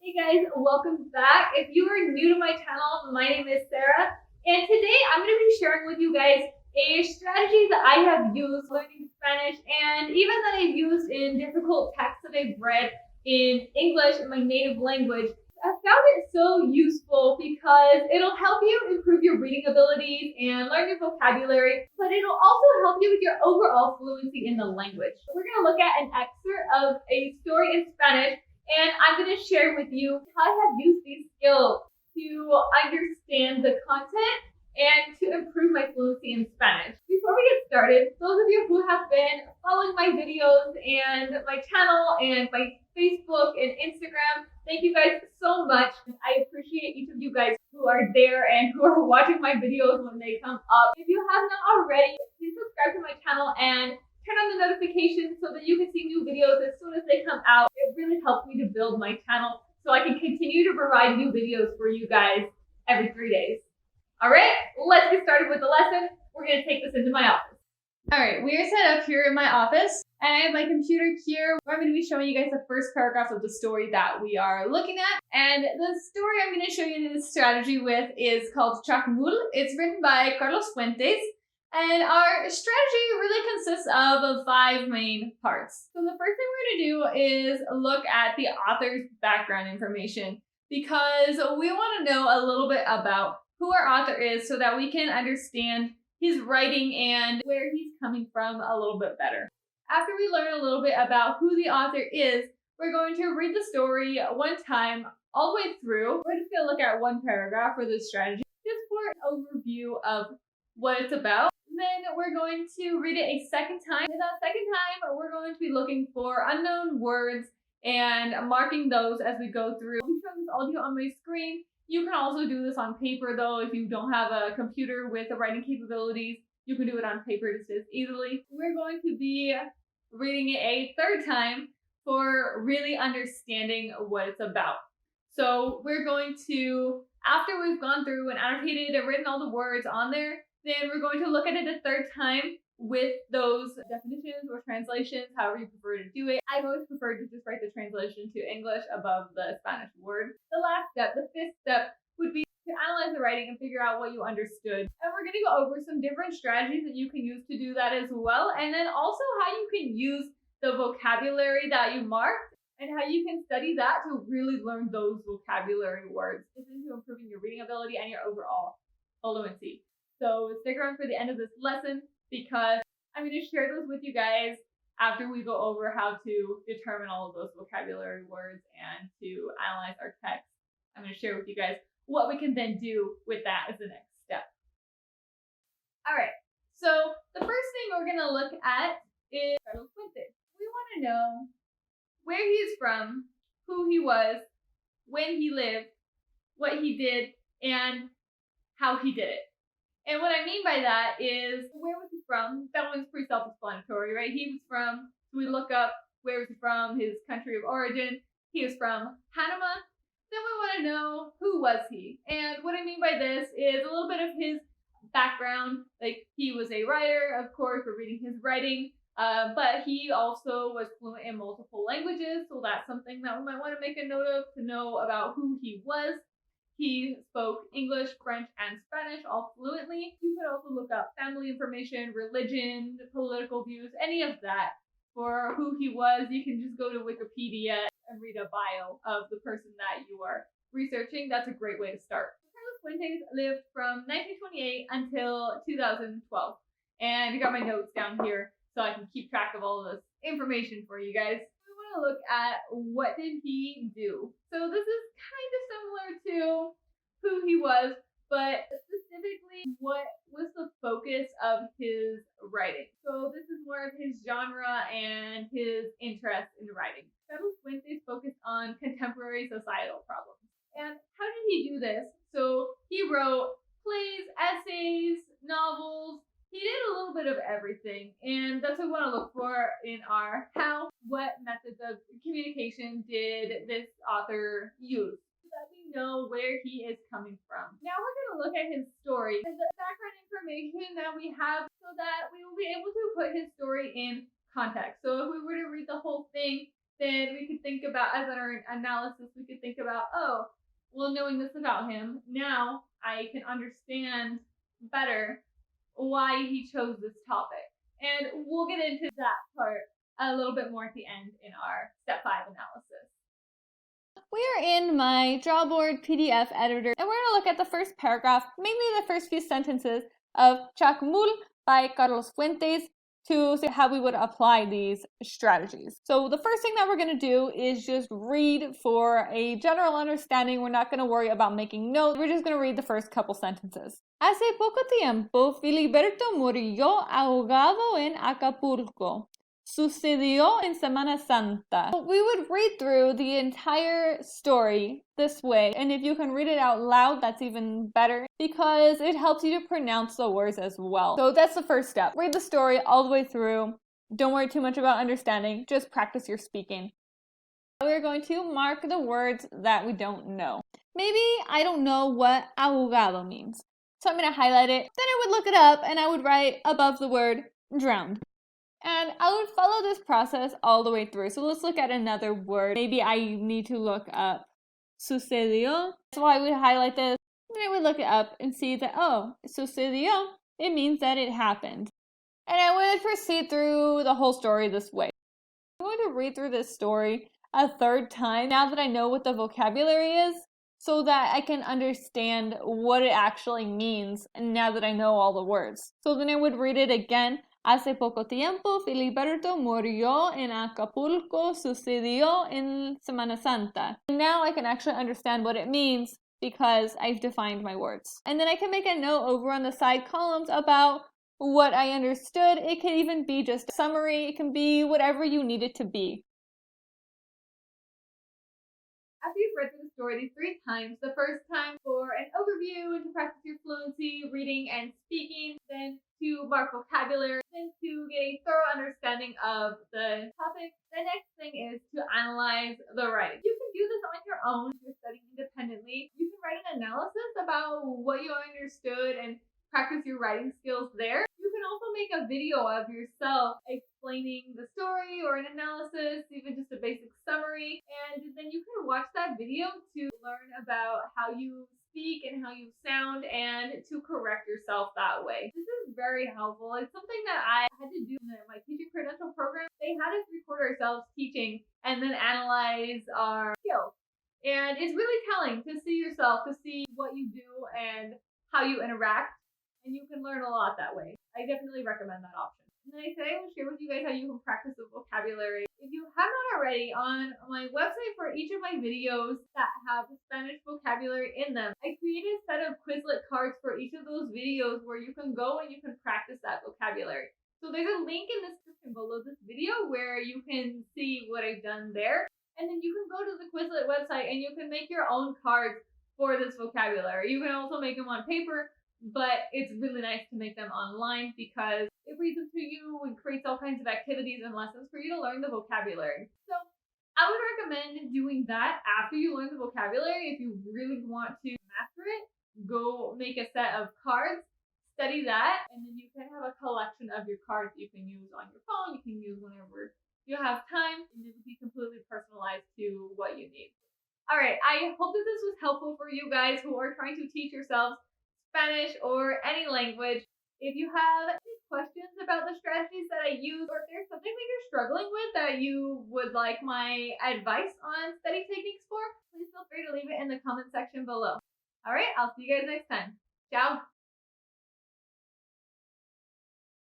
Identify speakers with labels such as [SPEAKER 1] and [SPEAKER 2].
[SPEAKER 1] Hey guys, welcome back. If you are new to my channel, my name is Sarah, and today I'm going to be sharing with you guys a strategy that I have used learning Spanish and even that I've used in difficult texts that I've read in English, in my native language. I found it so useful because it'll help you improve your reading abilities and learn new vocabulary, but it'll also help you with your overall fluency in the language. So we're going to look at an excerpt of a story in Spanish, and I'm going to share with you how I have used these skills to understand the content and to improve my fluency in Spanish. Before we get started, those of you who have been following my videos and my channel and my Facebook and Instagram, thank you guys so much. I appreciate each of you guys who are there and who are watching my videos when they come up. If you have not already, please subscribe to my channel and turn on the notifications so that you can see new videos as soon as they come out. It really helps me to build my channel so I can continue to provide new videos for you guys every 3 days. All right, let's get started with the lesson. We're going to take this into my office.
[SPEAKER 2] All right, we are set up here in my office, and I have my computer here where I'm going to be showing you guys the first paragraph of the story that we are looking at. And the story I'm going to show you this strategy with is called Chacmul. It's written by Carlos Fuentes, and our strategy really consists of 5 main parts. So the first thing we're going to do is look at the author's background information because we want to know a little bit about who our author is so that we can understand his writing and where he's coming from a little bit better. After we learn a little bit about who the author is, we're going to read the story one time all the way through. We're just going to look at one paragraph for this strategy, just for an overview of what it's about. Then we're going to read it a second time. And that second time, we're going to be looking for unknown words and marking those as we go through. I'm showing this all to you on my screen. You can also do this on paper though. If you don't have a computer with the writing capabilities, you can do it on paper just as easily. We're going to be reading it a third time for really understanding what it's about. So we're going to, after we've gone through and annotated and written all the words on there, then we're going to look at it a third time with those definitions or translations, however you prefer to do it. I've always preferred to just write the translation to English above the Spanish word. The last step, the fifth step, would be to analyze the writing and figure out what you understood. And we're going to go over some different strategies that you can use to do that as well. And then also how you can use the vocabulary that you marked and how you can study that to really learn those vocabulary words. This is into improving your reading ability and your overall fluency. So stick around for the end of this lesson because I'm going to share those with you guys after we go over how to determine all of those vocabulary words and to analyze our text. I'm going to share with you guys what we can then do with that as the next step. All right, so the first thing we're going to look at is Carlos Fuentes. We want to know where he's from, who he was, when he lived, what he did, and how he did it. And what I mean by that is, where was he from? That one's pretty self-explanatory, right? He was from, so we look up where was he from, his country of origin. He was from Panama. Then we want to know, who was he? And what I mean by this is a little bit of his background. Like, he was a writer, of course, we're reading his writing, but he also was fluent in multiple languages, so that's something that we might want to make a note of to know about who he was. He spoke English, French, and Spanish all fluently. You could also look up family information, religion, political views, any of that. For who he was, you can just go to Wikipedia and read a bio of the person that you are researching. That's a great way to start. Carlos Fuentes lived from 1928 until 2012. And I got my notes down here so I can keep track of all of this information for you guys. Look at what did he do. So this is kind of similar to who he was, but specifically what was the focus of his writing. So this is more of his genre and his interest in writing. Carlos Fuentes focused on contemporary societal problems. And how did he do this? So he wrote plays, essays, novels. He did a little bit of everything, and that's what we want to look for in our how. What methods of communication did this author use so that we know where he is coming from? Now we're going to look at his story and the background information that we have so that we will be able to put his story in context. So if we were to read the whole thing,
[SPEAKER 1] then we could think about, as in our analysis, we could think about, oh, well, knowing this about him, now I can understand better why he chose this topic. And we'll get into that part a little bit more at the end in our step 5 analysis.
[SPEAKER 2] We are in my Drawboard PDF editor, and we're going to look at the first paragraph, mainly the first few sentences of Chacmul by Carlos Fuentes, to see how we would apply these strategies. So the first thing that we're going to do is just read for a general understanding. We're not going to worry about making notes. We're just going to read the first couple sentences. Hace poco tiempo, Filiberto murió ahogado en Acapulco. Sucedió en Semana Santa. We would read through the entire story this way, and if you can read it out loud, that's even better because it helps you to pronounce the words as well. So that's the first step. Read the story all the way through. Don't worry too much about understanding. Just practice your speaking. We're going to mark the words that we don't know. Maybe I don't know what ahogado means. So I'm going to highlight it. Then I would look it up and I would write above the word drowned. And I would follow this process all the way through. So let's look at another word. Maybe I need to look up sucedió. So I would highlight this. And I would look it up and see that, oh, sucedió, it means that it happened. And I would proceed through the whole story this way. I'm going to read through this story a third time now that I know what the vocabulary is, so that I can understand what it actually means now that I know all the words. So then I would read it again. Hace poco tiempo, Filiberto murió en Acapulco, sucedió en Semana Santa. Now I can actually understand what it means because I've defined my words. And then I can make a note over on the side columns about what I understood. It can even be just a summary. It can be whatever you need it to be.
[SPEAKER 1] After you've read through the story these 3 times, the first time for an overview and to practice your fluency, reading and speaking, then to mark vocabulary, then to get a thorough understanding of the topic, the next thing is to analyze the writing. You can do this on your own if you're studying independently. You can write an analysis about what you understood and practice your writing skills there. You can also make a video of yourself explaining the story or an analysis, even just a basic summary, and then you can watch that video to learn about how you speak and how you sound and to correct yourself that way. This is very helpful. It's something that I had to do in my teaching credential program. They had us record ourselves teaching and then analyze our skills. And it's really telling to see yourself, to see what you do and how you interact. And you can learn a lot that way. I definitely recommend that option. And then today I will share with you guys how you can practice the vocabulary. If you have not already, on my website for each of my videos that have Spanish vocabulary in them, I created a set of Quizlet cards for each of those videos where you can go and you can practice that vocabulary. So there's a link in the description below this video where you can see what I've done there. And then you can go to the Quizlet website and you can make your own cards for this vocabulary. You can also make them on paper, but it's really nice to make them online because it reads them to you and creates all kinds of activities and lessons for you to learn the vocabulary. So I would recommend doing that after you learn the vocabulary. If you really want to master it, go make a set of cards, study that, and then you can have a collection of your cards you can use on your phone, you can use whenever you have time, and it will be completely personalized to what you need. All right, I hope that this was helpful for you guys who are trying to teach yourselves Spanish or any language. If you have any questions about the strategies that I use, or if there's something that you're struggling with that you would like my advice on study techniques for, please feel free to leave it in the comment section below. All right, I'll see you guys next time. Ciao.